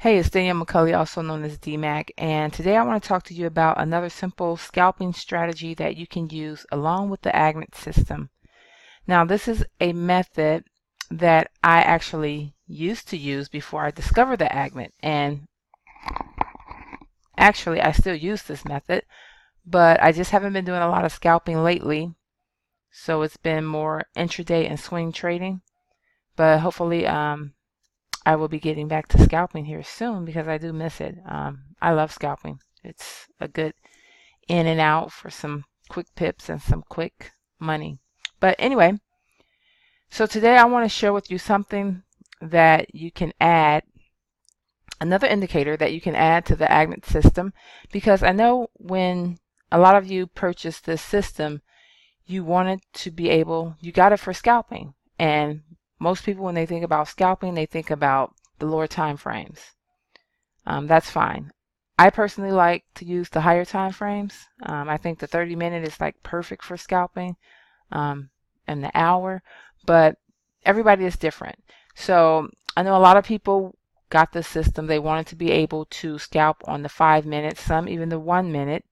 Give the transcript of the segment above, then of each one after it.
Hey, it's Danielle McCulley, also known as DMAC, and today I want to talk to you about another simple scalping strategy that you can use along with the Agimat system. Now, this is a method that I actually used to use before I discovered the Agimat, and actually I still use this method, but I just haven't been doing a lot of scalping lately, so it's been more intraday and swing trading, but hopefully I will be getting back to scalping here soon because I do miss it. I love scalping. It's a good in and out for some quick pips and some quick money. But anyway, so today I want to share with you something that you can add, another indicator that you can add to the Agimat system, because I know when a lot of you purchase this system, you wanted to be able, you got it for scalping. And most people, when they think about scalping, they think about the lower time frames. That's fine. I personally like to use the higher time frames. I think the 30-minute is like perfect for scalping, and the hour, but everybody is different. So I know a lot of people got the system. They wanted to be able to scalp on the 5 minute, some even the 1 minute.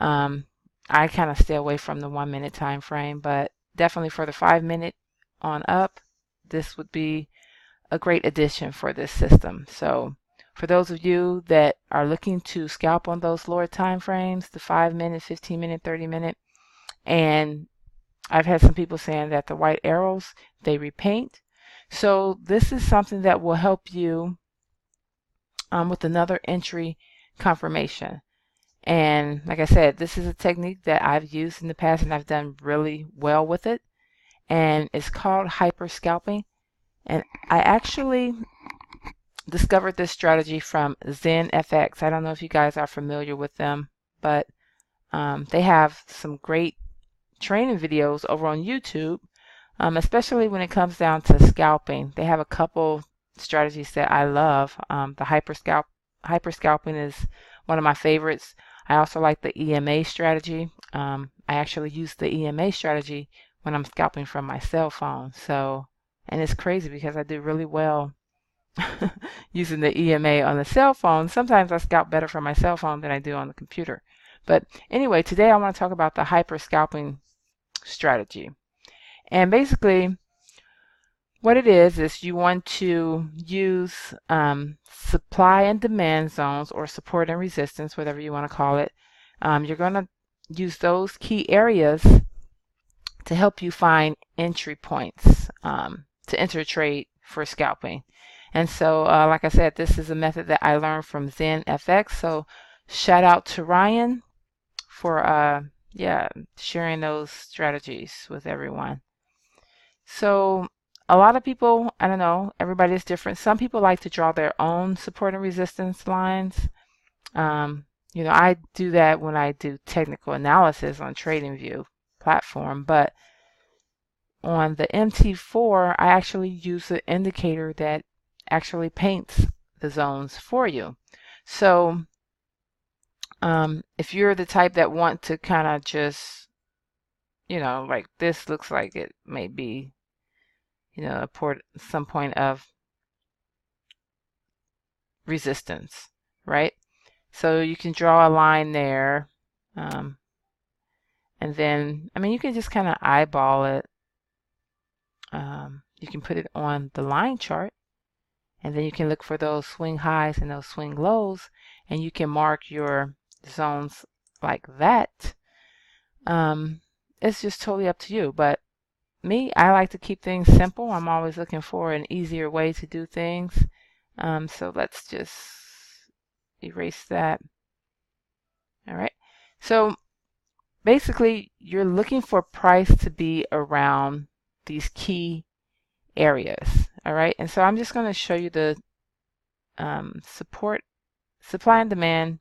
I kind of stay away from the 1 minute time frame, but definitely for the 5 minute on up, this would be a great addition for this system. So for those of you that are looking to scalp on those lower time frames, the 5 minute, 15-minute, 30-minute, and I've had some people saying that the white arrows, they repaint. So this is something that will help you with another entry confirmation. And like I said, this is a technique that I've used in the past and I've done really well with it. And it's called hyper scalping. And I actually discovered this strategy from ZenFX. I don't know if you guys are familiar with them, but they have some great training videos over on YouTube, especially when it comes down to scalping. They have a couple strategies that I love. The hyper scalping is one of my favorites. I also like the EMA strategy. I actually use the EMA strategy when I'm scalping from my cell phone. So, and it's crazy because I do really well using the EMA on the cell phone. Sometimes I scalp better from my cell phone than I do on the computer. But anyway, today I want to talk about the hyper scalping strategy. And basically, what it is you want to use supply and demand zones, or support and resistance, whatever you want to call it. You're going to use those key areas to help you find entry points to enter a trade for scalping. And so, like I said, this is a method that I learned from ZenFX. So shout out to Ryan for sharing those strategies with everyone. So a lot of people, I don't know, everybody is different. Some people like to draw their own support and resistance lines. I do that when I do technical analysis on TradingView platform, but on the MT4, I actually use an indicator that actually paints the zones for you. So if you're the type that want to kind of just, like this looks like it may be, some point of resistance, right? So you can draw a line there. And then, you can just kind of eyeball it. You can put it on the line chart. And then you can look for those swing highs and those swing lows. And you can mark your zones like that. It's just totally up to you. But me, I like to keep things simple. I'm always looking for an easier way to do things. So let's just erase that. All right. So basically, you're looking for price to be around these key areas. All right. And so I'm just going to show you the supply and demand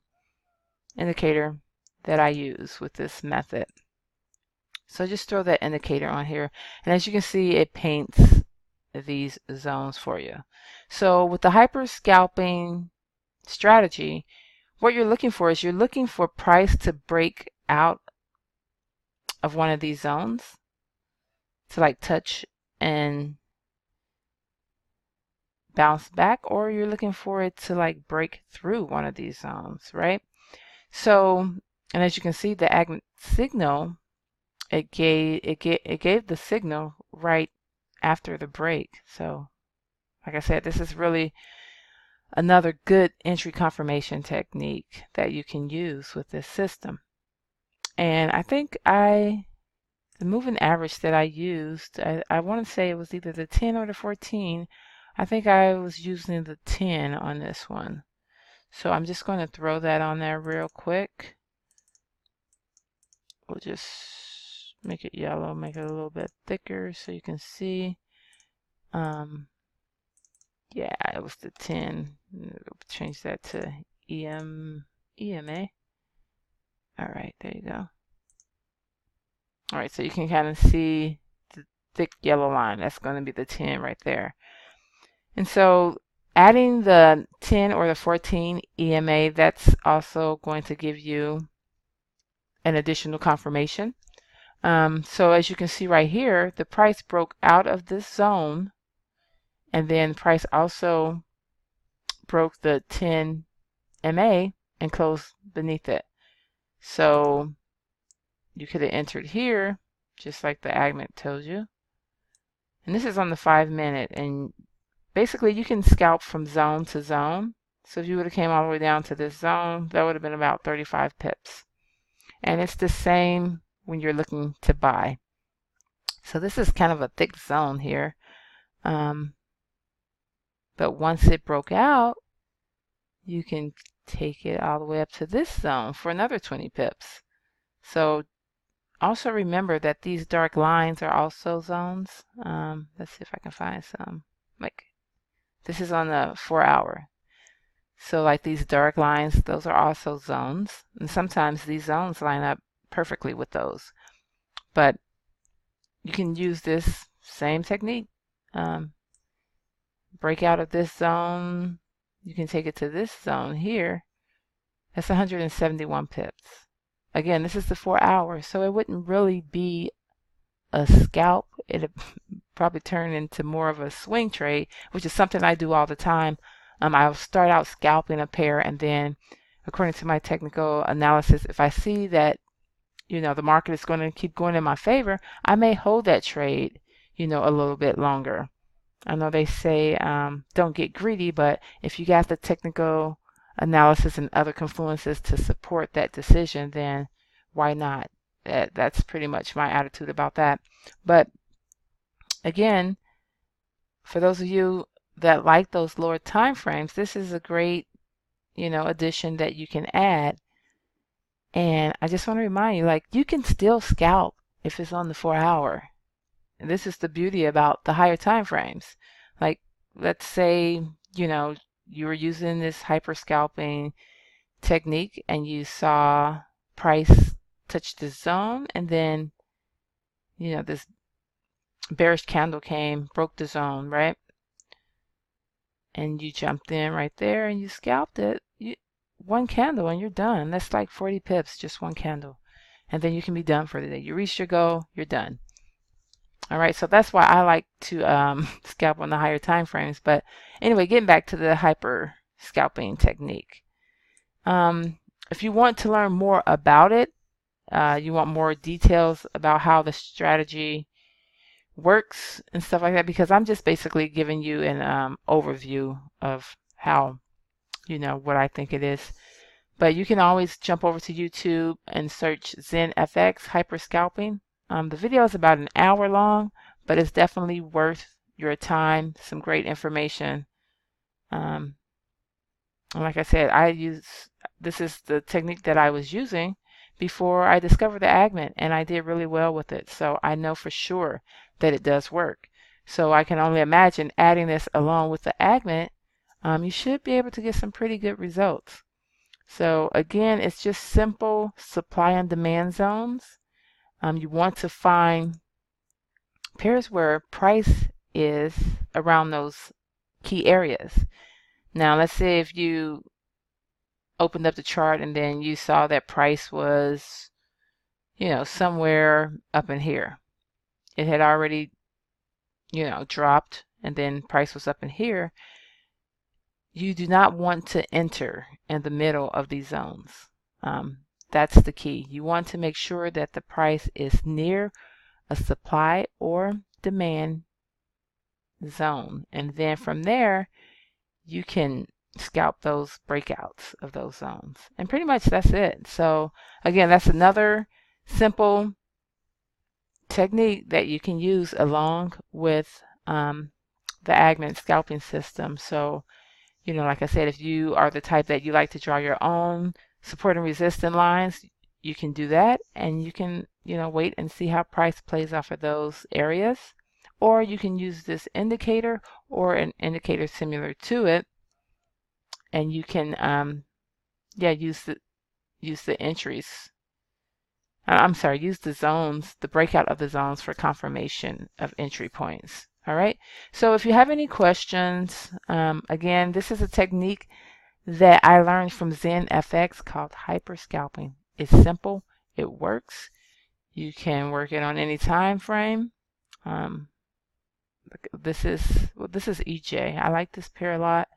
indicator that I use with this method. So just throw that indicator on here. And as you can see, it paints these zones for you. So with the hyper scalping strategy, what you're looking for is you're looking for price to break out of one of these zones, to like touch and bounce back, or you're looking for it to like break through one of these zones, right? So, and as you can see, the Agimat signal, it gave the signal right after the break. So, like I said, this is really another good entry confirmation technique that you can use with this system. And I think the moving average that I used, I want to say it was either the 10 or the 14. I think I was using the 10 on this one. So I'm just going to throw that on there real quick. We'll just make it yellow, make it a little bit thicker so you can see. Yeah, it was the 10. Change that to EMA. All right, there you go. All right, so you can kind of see the thick yellow line. That's going to be the 10 right there. And so adding the 10 or the 14 EMA, that's also going to give you an additional confirmation. So as you can see right here, the price broke out of this zone, and then price also broke the 10 MA and closed beneath it. So you could have entered here, just like the Agimat tells you. And this is on the 5-minute, and basically you can scalp from zone to zone. So if you would have came all the way down to this zone, that would have been about 35 pips. And it's the same when you're looking to buy. So this is kind of a thick zone here. But once it broke out, you can take it all the way up to this zone for another 20 pips. So also remember that these dark lines are also zones. Let's see if I can find some. Like this is on the 4-hour. So like these dark lines, those are also zones. And sometimes these zones line up perfectly with those. But you can use this same technique. Break out of this zone. You can take it to this zone here. That's 171 pips. Again, this is the 4-hour, so it wouldn't really be a scalp. It'd probably turn into more of a swing trade, which is something I do all the time. I'll start out scalping a pair, and then according to my technical analysis, if I see that the market is going to keep going in my favor, I may hold that trade a little bit longer. I know they say don't get greedy, but if you got the technical analysis and other confluences to support that decision, then why not? That's pretty much my attitude about that. But again, for those of you that like those lower time frames, this is a great addition that you can add. And I just want to remind you, like, you can still scalp if it's on the 4-hour. And this is the beauty about the higher time frames. Like, let's say you were using this hyper scalping technique and you saw price touch the zone, and then this bearish candle came, broke the zone, right? And you jumped in right there and you scalped it. One candle and you're done. That's like 40 pips, just one candle. And then you can be done for the day. You reached your goal, you're done. All right, so that's why I like to scalp on the higher time frames. But anyway, getting back to the hyper scalping technique. If you want to learn more about it, you want more details about how the strategy works and stuff like that, because I'm just basically giving you an overview of how, what I think it is. But you can always jump over to YouTube and search ZenFX Hyper Scalping. The video is about an hour long, but it's definitely worth your time. Some great information. And like I said, this is the technique that I was using before I discovered the Agimat, and I did really well with it. So I know for sure that it does work. So I can only imagine adding this along with the Agimat, you should be able to get some pretty good results. So again, it's just simple supply and demand zones. You want to find pairs where price is around those key areas. Now, let's say if you opened up the chart and then you saw that price was, somewhere up in here. It had already, dropped, and then price was up in here. you do not want to enter in the middle of these zones. That's the key. You want to make sure that the price is near a supply or demand zone. And then from there, you can scalp those breakouts of those zones. And pretty much that's it. So again, that's another simple technique that you can use along with the Agimat scalping system. So, like I said, if you are the type that you like to draw your own support and resistance lines, you can do that, and you can, wait and see how price plays off of those areas. Or you can use this indicator or an indicator similar to it, and you can, use the entries. I'm sorry, use the zones, the breakout of the zones for confirmation of entry points. All right. So if you have any questions, again, this is a technique that I learned from ZenFX called hyper scalping. It's simple. It works. You can work it on any time frame. This is EJ. I like this pair a lot.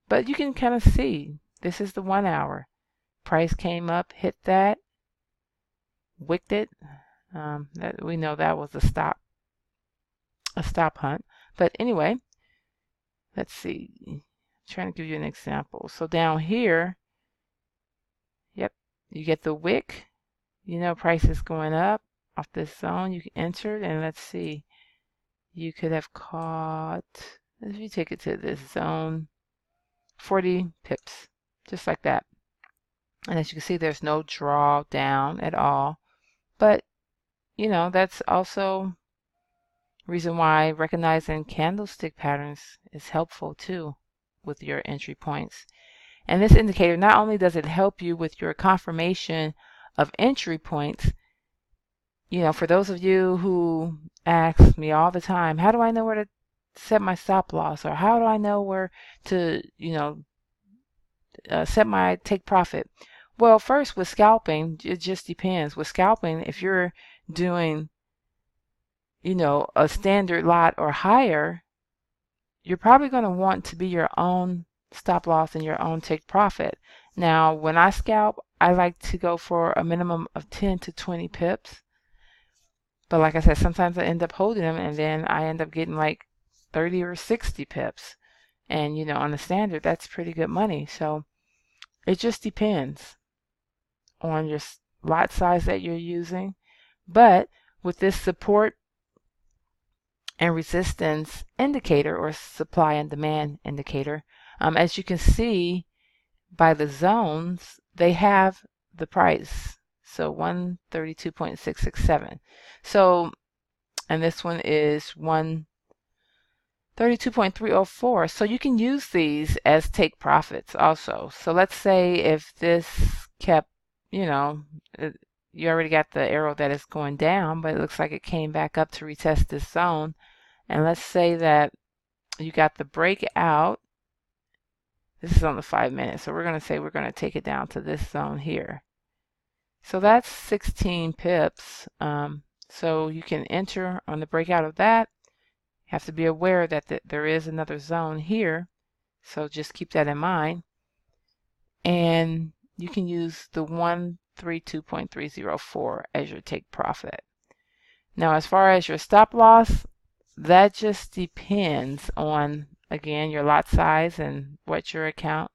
But you can kind of see this is the 1 hour. Price came up, hit that, wicked it. That we know that was a stop hunt. But anyway, let's see. I'm trying to give you an example. So down here, yep, you get the wick. Price is going up off this zone. You can enter, and let's see. You could have caught, if you take it to this zone, 40 pips, just like that. And as you can see, there's no draw down at all. But, that's also reason why recognizing candlestick patterns is helpful too with your entry points. And this indicator, not only does it help you with your confirmation of entry points, for those of you who ask me all the time, how do I know where to set my stop loss? Or how do I know where to, set my take profit? Well, first with scalping, it just depends. With scalping, if you're doing, a standard lot or higher, you're probably going to want to be your own stop loss and your own take profit. Now, when I scalp, I like to go for a minimum of 10 to 20 pips. But like I said, sometimes I end up holding them, and then I end up getting like 30 or 60 pips. And, on the standard, that's pretty good money. So it just depends on your lot size that you're using. But with this support and resistance indicator, or supply and demand indicator, as you can see by the zones, they have the price. So 132.667. So, and this one is 132.304. So you can use these as take profits also. So let's say if this kept, you already got the arrow that is going down, but it looks like it came back up to retest this zone. And let's say that you got the breakout. This is on the 5 minutes. So we're going to say we're going to take it down to this zone here. So that's 16 pips. So you can enter on the breakout of that. You have to be aware that there is another zone here. So just keep that in mind. And you can use the 132.304 as your take profit. Now, as far as your stop loss, that just depends on, again, your lot size and what your account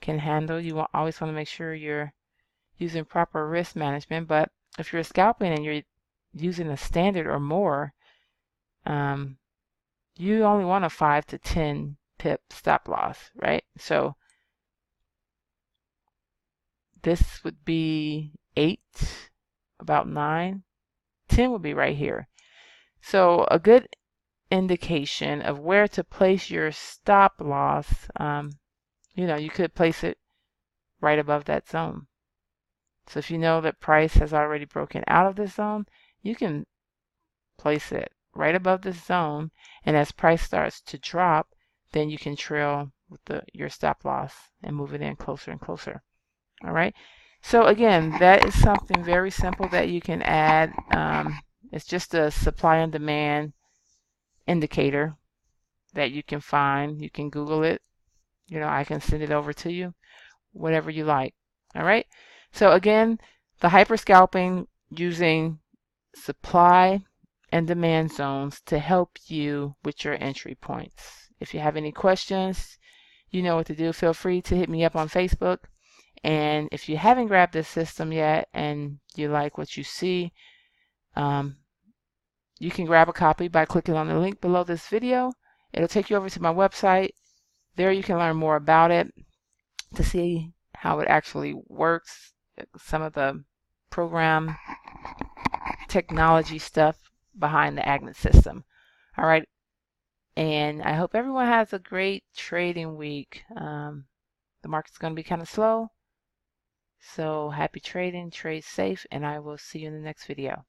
can handle. You always want to make sure you're using proper risk management. But if you're scalping and you're using a standard or more, you only want a 5 to 10 pip stop loss, right? So this would be 8, about 9, 10 would be right here. So a good indication of where to place your stop loss, you could place it right above that zone. So if you know that price has already broken out of this zone, you can place it right above this zone, and as price starts to drop, then you can trail with your stop loss and move it in closer and closer. All right. So again, that is something very simple that you can add. It's just a supply and demand indicator that you can find. You can Google it. You know, I can send it over to you, whatever you like. All right. So again, the hyper scalping using supply and demand zones to help you with your entry points. If you have any questions, you know what to do. Feel free to hit me up on Facebook. And if you haven't grabbed this system yet and you like what you see, you can grab a copy by clicking on the link below this video. It'll take you over to my website. There you can learn more about it to see how it actually works, some of the program technology stuff behind the Agimat system. All right. And I hope everyone has a great trading week. The market's going to be kind of slow. So happy trading, trade safe, and I will see you in the next video.